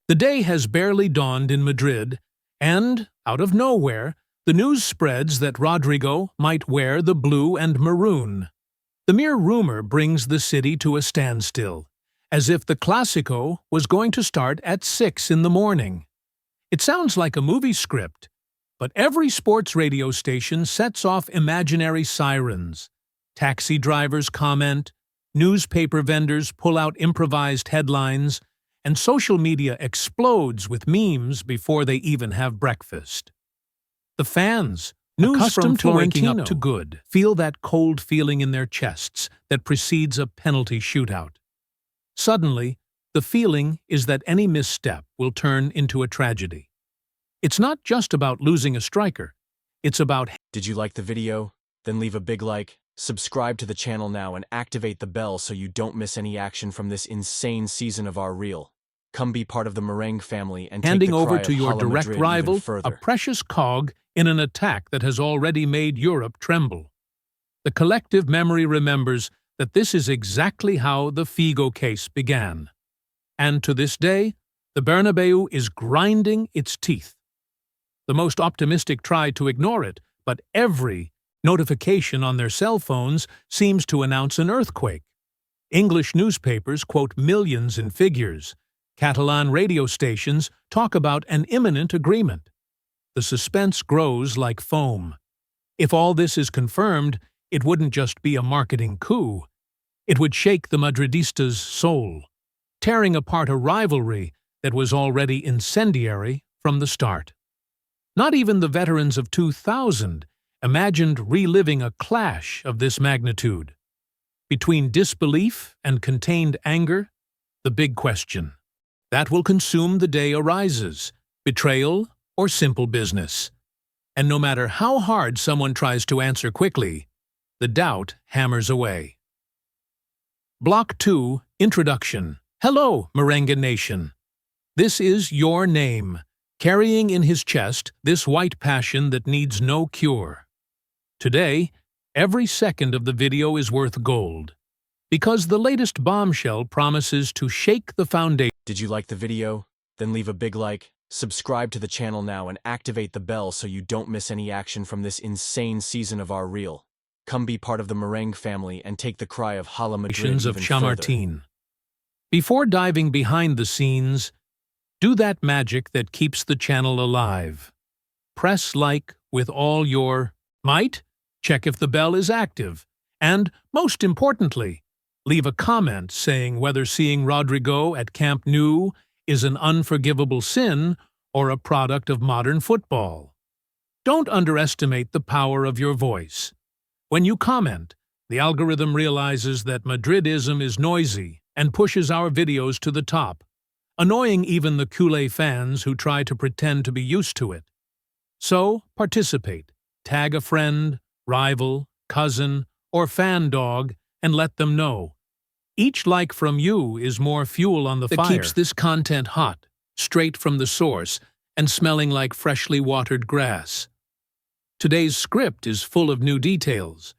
The day has barely dawned in Madrid, and, out of nowhere, the news spreads that Rodrigo might wear the blue and maroon. The mere rumor brings the city to a standstill, as if the Clásico was going to start at 6 in the morning. It sounds like a movie script, but every sports radio station sets off imaginary sirens. Taxi drivers comment, newspaper vendors pull out improvised headlines, and social media explodes with memes before they even have breakfast. The fans, accustomed to waking up to good, feel that cold feeling in their chests that precedes a penalty shootout. Suddenly, the feeling is that any misstep will turn into a tragedy. It's not just about losing a striker, it's about... Did you like the video? Then leave a big like, subscribe to the channel now and activate the bell so you don't miss any action from this insane season of our reel. Come be part of the Merengue family and handing take the over cry to of your Hala direct Madrid rival even further. a precious cog in an attack that has already made Europe tremble. The collective memory remembers that this is exactly how the Figo case began. And to this day, the Bernabeu is grinding its teeth. The most optimistic try to ignore it, but every notification on their cell phones seems to announce an earthquake. English newspapers quote millions in figures. Catalan radio stations talk about an imminent agreement. The suspense grows like foam. If all this is confirmed, it wouldn't just be a marketing coup. It would shake the Madridistas' soul, tearing apart a rivalry that was already incendiary from the start. Not even the veterans of 2000 imagined reliving a clash of this magnitude. Between disbelief and contained anger, the big question that will consume the day arises: betrayal or simple business. And no matter how hard someone tries to answer quickly, the doubt hammers away. Block 2, Introduction. Hello, Merengue Nation. This is your name, carrying in his chest this white passion that needs no cure. Today, every second of the video is worth gold, because the latest bombshell promises to shake the foundation. Did you like the video? Then leave a big like, subscribe to the channel now and activate the bell so you don't miss any action from this insane season of our reel. Come be part of the Merengue family and take the cry of Hala Madrid even of further. Chamartin. Before diving behind the scenes, do that magic that keeps the channel alive. Press like with all your might, check if the bell is active, and, most importantly, leave a comment saying whether seeing Rodrigo at Camp Nou is an unforgivable sin or a product of modern football. Don't underestimate the power of your voice. When you comment, the algorithm realizes that Madridism is noisy and pushes our videos to the top, annoying even the culé fans who try to pretend to be used to it. So, participate. Tag a friend, rival, cousin, or fan dog and let them know. Each like from you is more fuel on the fire that keeps this content hot, straight from the source, and smelling like freshly watered grass. Today's script is full of new details.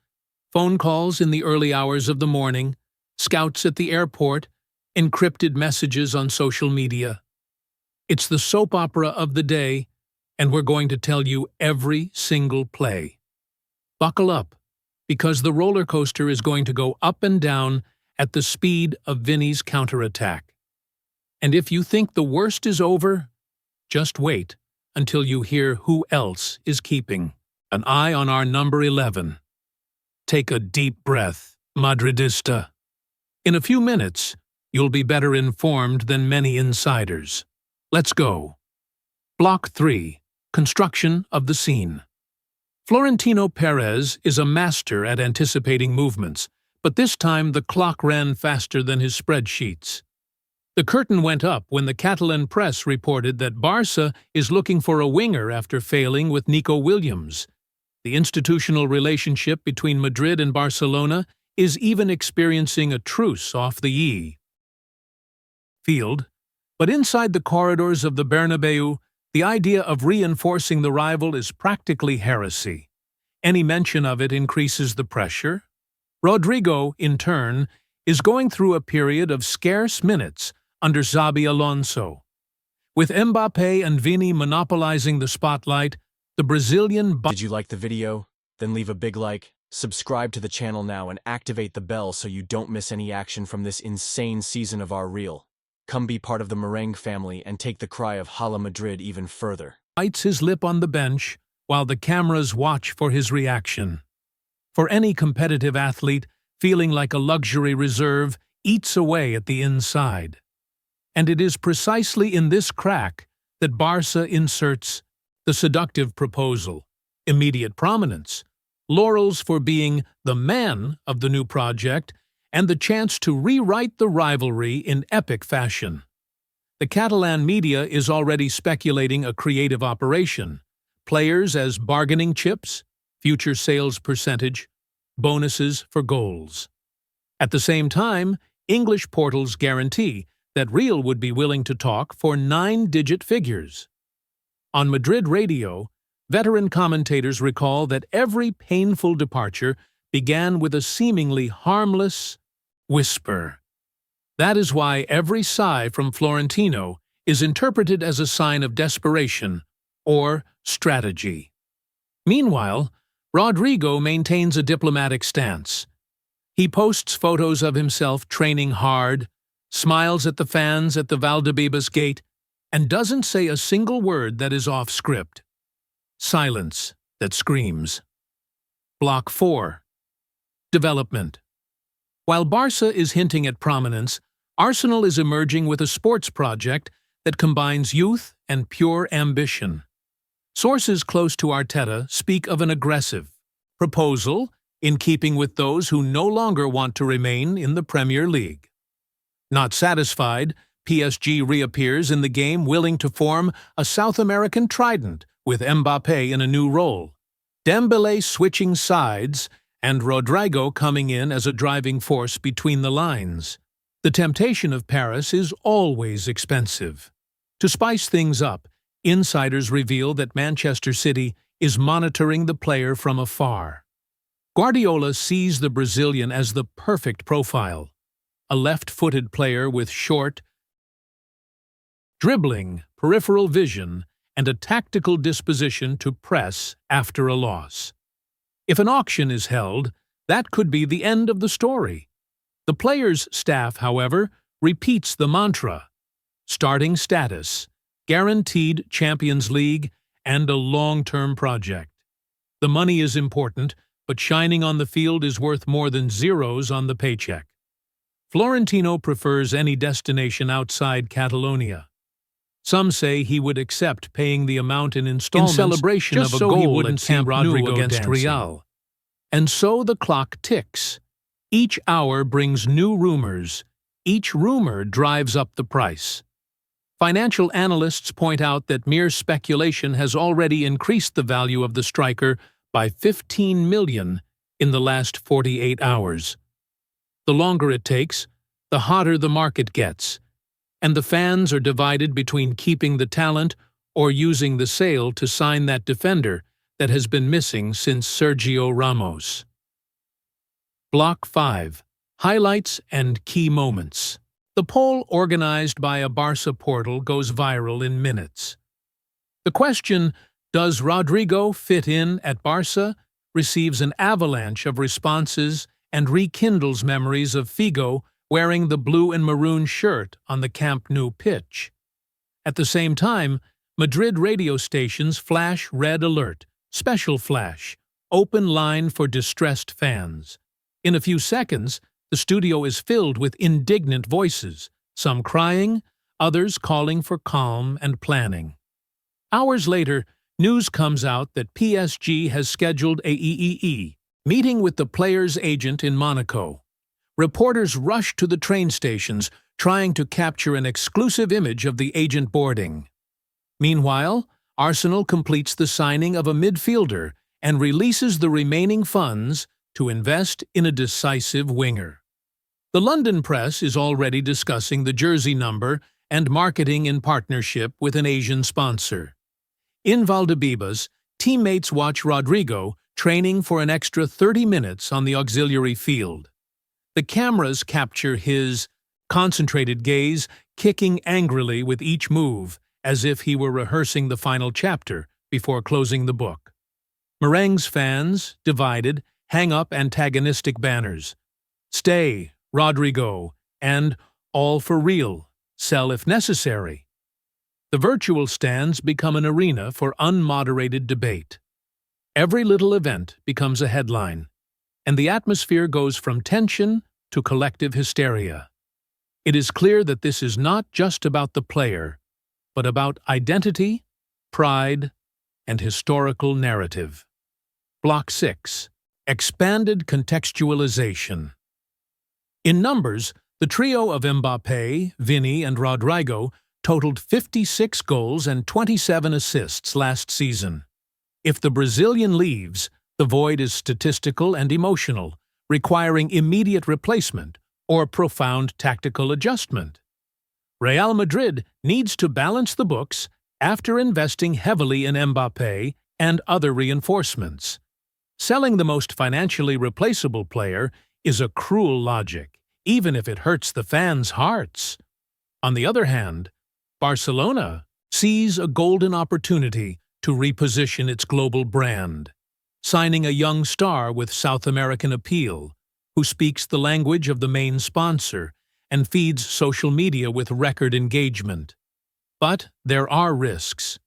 Phone calls in the early hours of the morning, scouts at the airport, encrypted messages on social media. It's the soap opera of the day, and we're going to tell you every single play. Buckle up, because the roller coaster is going to go up and down at the speed of Vinny's counterattack. And if you think the worst is over, just wait until you hear who else is keeping an eye on our number 11. Take a deep breath, Madridista. In a few minutes, you'll be better informed than many insiders. Let's go. Block 3. Construction of the scene. Florentino Perez is a master at anticipating movements, but this time the clock ran faster than his spreadsheets. The curtain went up when the Catalan press reported that Barca is looking for a winger after failing with Nico Williams. The institutional relationship between Madrid and Barcelona is even experiencing a truce off the field, but inside the corridors of the Bernabeu, the idea of reinforcing the rival is practically heresy. Any mention of it increases the pressure. Rodrigo, in turn, is going through a period of scarce minutes under Xabi Alonso. With Mbappé and Vini monopolizing the spotlight, the Brazilian... Did you like the video? Then leave a big like, subscribe to the channel now and activate the bell so you don't miss any action from this insane season of our reel. Come be part of the Merengue family and take the cry of Hala Madrid even further. Bites his lip on the bench while the cameras watch for his reaction. For any competitive athlete, feeling like a luxury reserve eats away at the inside. And it is precisely in this crack that Barca inserts the seductive proposal, immediate prominence, laurels for being the man of the new project, and the chance to rewrite the rivalry in epic fashion. The Catalan media is already speculating a creative operation, players as bargaining chips, future sales percentage, bonuses for goals. At the same time, English portals guarantee that Real would be willing to talk for 9-digit figures. On Madrid radio, veteran commentators recall that every painful departure began with a seemingly harmless whisper. That is why every sigh from Florentino is interpreted as a sign of desperation or strategy. Meanwhile, Rodrigo maintains a diplomatic stance. He posts photos of himself training hard, smiles at the fans at the Valdebebas gate, and doesn't say a single word that is off script. Silence that screams. Block 4. Development. While Barca is hinting at prominence, Arsenal is emerging with a sports project that combines youth and pure ambition. Sources close to Arteta speak of an aggressive proposal in keeping with those who no longer want to remain in the Premier League. Not satisfied, PSG reappears in the game willing to form a South American trident with Mbappé in a new role, Dembélé switching sides, and Rodrigo coming in as a driving force between the lines. The temptation of Paris is always expensive. To spice things up, insiders reveal that Manchester City is monitoring the player from afar. Guardiola sees the Brazilian as the perfect profile, a left-footed player with short, dribbling, peripheral vision, and a tactical disposition to press after a loss. If an auction is held, that could be the end of the story. The player's staff, however, repeats the mantra: starting status, guaranteed Champions League, and a long-term project. The money is important, but shining on the field is worth more than zeros on the paycheck. Florentino prefers any destination outside Catalonia. Some say he would accept paying the amount in installments in celebration of a goal at Camp Nou against Real. And so the clock ticks. Each hour brings new rumors. Each rumor drives up the price. Financial analysts point out that mere speculation has already increased the value of the striker by 15 million in the last 48 hours. The longer it takes, the hotter the market gets, and the fans are divided between keeping the talent or using the sale to sign that defender that has been missing since Sergio Ramos. Block 5. Highlights and Key Moments. The poll organized by a Barca portal goes viral in minutes. The question, "Does Rodrigo fit in at Barca?" receives an avalanche of responses and rekindles memories of Figo wearing the blue and maroon shirt on the Camp Nou pitch. At the same time, Madrid radio stations flash red alert, special flash, open line for distressed fans. In a few seconds, the studio is filled with indignant voices, some crying, others calling for calm and planning. Hours later, news comes out that PSG has scheduled a meeting with the player's agent in Monaco. Reporters rush to the train stations, trying to capture an exclusive image of the agent boarding. Meanwhile, Arsenal completes the signing of a midfielder and releases the remaining funds to invest in a decisive winger. The London press is already discussing the jersey number and marketing in partnership with an Asian sponsor. In Valdebebas, teammates watch Rodrigo training for an extra 30 minutes on the auxiliary field. The cameras capture his concentrated gaze, kicking angrily with each move, as if he were rehearsing the final chapter before closing the book. Merengue's fans, divided, hang up antagonistic banners. Stay, Rodrigo, and all for real, sell if necessary. The virtual stands become an arena for unmoderated debate. Every little event becomes a headline, and the atmosphere goes from tension to collective hysteria. It is clear that this is not just about the player, but about identity, pride, and historical narrative. Block 6. Expanded contextualization. In numbers, the trio of Mbappé, Vini, and Rodrigo totaled 56 goals and 27 assists last season. If the Brazilian leaves, the void is statistical and emotional, requiring immediate replacement or profound tactical adjustment. Real Madrid needs to balance the books after investing heavily in Mbappé and other reinforcements. Selling the most financially replaceable player is a cruel logic, even if it hurts the fans' hearts. On the other hand, Barcelona sees a golden opportunity to reposition its global brand, signing a young star with South American appeal, who speaks the language of the main sponsor and feeds social media with record engagement. But there are risks.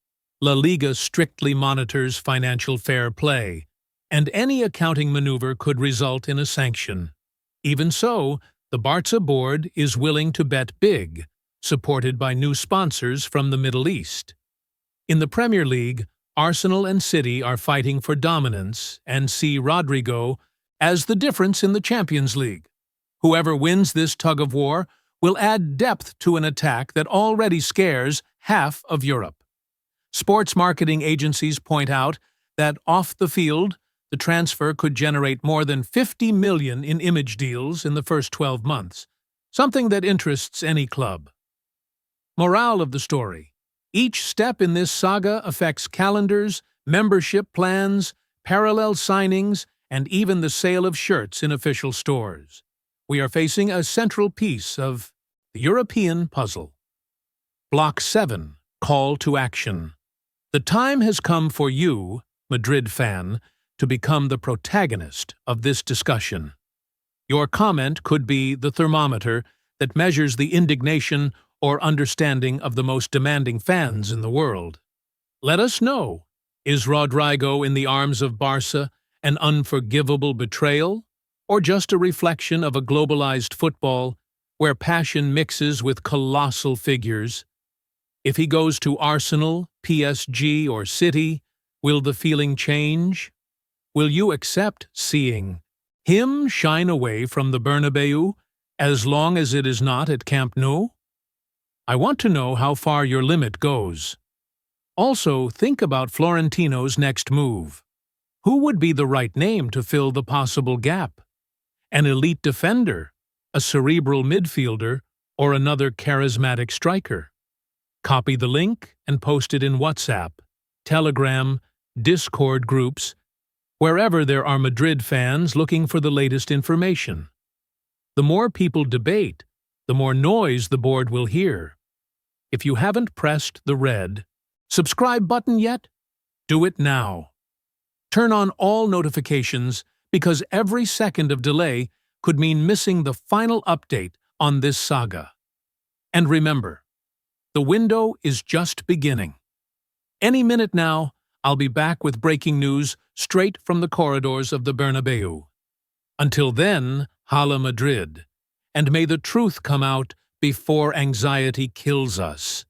La Liga strictly monitors financial fair play, and any accounting maneuver could result in a sanction. Even so, the Barça board is willing to bet big, supported by new sponsors from the Middle East. In the Premier League, Arsenal and City are fighting for dominance and see Rodrigo as the difference in the Champions League. Whoever wins this tug-of-war will add depth to an attack that already scares half of Europe. Sports marketing agencies point out that off the field, the transfer could generate more than 50 million in image deals in the first 12 months, something that interests any club. Morale of the story. Each step in this saga affects calendars, membership plans, parallel signings, and even the sale of shirts in official stores. We are facing a central piece of the European puzzle. Block 7. Call to action. The time has come for you, Madrid fan, to become the protagonist of this discussion. Your comment could be the thermometer that measures the indignation or understanding of the most demanding fans in the world. Let us know, is Rodrigo in the arms of Barca an unforgivable betrayal, or just a reflection of a globalized football where passion mixes with colossal figures? If he goes to Arsenal, PSG, or City, will the feeling change? Will you accept seeing him shine away from the Bernabeu as long as it is not at Camp Nou? I want to know how far your limit goes. Also, think about Florentino's next move. Who would be the right name to fill the possible gap? An elite defender, a cerebral midfielder, or another charismatic striker? Copy the link and post it in WhatsApp, Telegram, Discord groups, wherever there are Madrid fans looking for the latest information. The more people debate, the more noise the board will hear. If you haven't pressed the red subscribe button yet, do it now. Turn on all notifications because every second of delay could mean missing the final update on this saga. And remember, the window is just beginning. Any minute now, I'll be back with breaking news straight from the corridors of the Bernabeu. Until then, Hala Madrid, and may the truth come out before anxiety kills us.